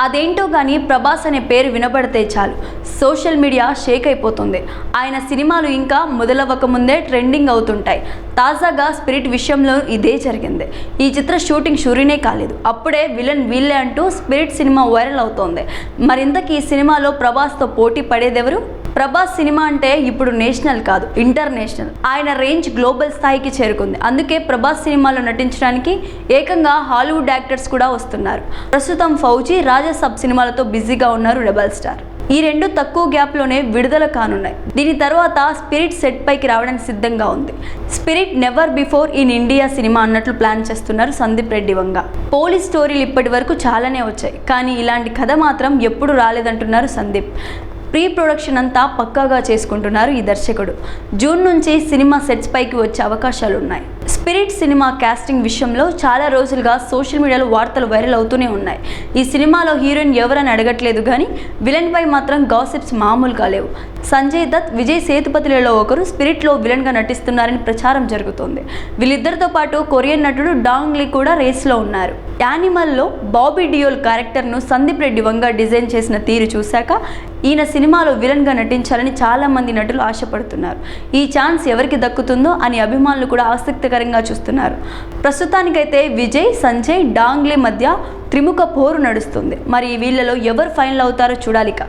అదేంటో కానీ ప్రభాస్ అనే పేరు వినబడితే చాలు సోషల్ మీడియా షేక్ అయిపోతుంది. ఆయన సినిమాలు ఇంకా మొదలవ్వకముందే ట్రెండింగ్ అవుతుంటాయి. తాజాగా స్పిరిట్ విషయంలో ఇదే జరిగింది. ఈ చిత్ర షూటింగ్ షూరినే కాలేదు, అప్పుడే విలన్ వీళ్ళే అంటూ స్పిరిట్ సినిమా వైరల్ అవుతోంది. మరింతకీ ఈ సినిమాలో ప్రభాస్తో పోటీ పడేదెవరు? ప్రభాస్ సినిమా అంటే ఇప్పుడు నేషనల్ కాదు, ఇంటర్నేషనల్. ఆయన రేంజ్ గ్లోబల్ స్థాయికి చేరుకుంది. అందుకే ప్రభాస్ సినిమాలో నటించడానికి ఏకంగా హాలీవుడ్ యాక్టర్స్ కూడా వస్తున్నారు. ప్రస్తుతం ఫౌజీ, రాజాసాబ్ సినిమాలతో బిజీగా ఉన్నారు రెబల్ స్టార్. ఈ రెండు తక్కువ గ్యాప్లోనే విడుదల కానున్నాయి. దీని తర్వాత స్పిరిట్ సెట్ పైకి రావడానికి సిద్ధంగా ఉంది. Spirit never before in India cinema అన్నట్లు ప్లాన్ చేస్తున్నారు సందీప్ రెడ్డి వంగ. పోలీస్ స్టోరీలు ఇప్పటి వరకు చాలానే వచ్చాయి, కానీ ఇలాంటి కథ మాత్రం ఎప్పుడు రాలేదంటున్నారు సందీప్. ప్రీ ప్రొడక్షన్ అంతా పక్కాగా చేసుకుంటున్నారు ఈ దర్శకుడు. జూన్ నుంచి సినిమా సెట్స్ పైకి వచ్చే అవకాశాలు ఉన్నాయి. స్పిరిట్ సినిమా కాస్టింగ్ విషయంలో చాలా రోజులుగా సోషల్ మీడియాలో వార్తలు వైరల్ అవుతూనే ఉన్నాయి. ఈ సినిమాలో హీరోయిన్ ఎవరని అడగట్లేదు కానీ విలన్ పై మాత్రం గాసిప్స్ మామూలుగా లేవు. సంజయ్ దత్, విజయ్ సేతుపతిలలో ఒకరు స్పిరిట్లో విలన్గా నటిస్తున్నారని ప్రచారం జరుగుతోంది. వీళ్ళిద్దరితో పాటు కొరియన్ నటుడు డాంగ్ లీ కూడా రేస్లో ఉన్నారు. యానిమల్లో బాబీ డియోల్ క్యారెక్టర్ను సందీప్ రెడ్డి వంగ డిజైన్ చేసిన తీరు చూశాక ఈయన సినిమాలో విలన్గా నటించాలని చాలామంది నటులు ఆశపడుతున్నారు. ఈ ఛాన్స్ ఎవరికి దక్కుతుందో అని అభిమానులు కూడా ఆసక్తికరంగా చూస్తున్నారు. ప్రస్తుతానికైతే విజయ్, సంజయ్, డాంగ్ లీ మధ్య త్రిముఖ పోరు నడుస్తుంది. మరి వీళ్ళలో ఎవరు ఫైనల్ అవుతారో చూడాలిక.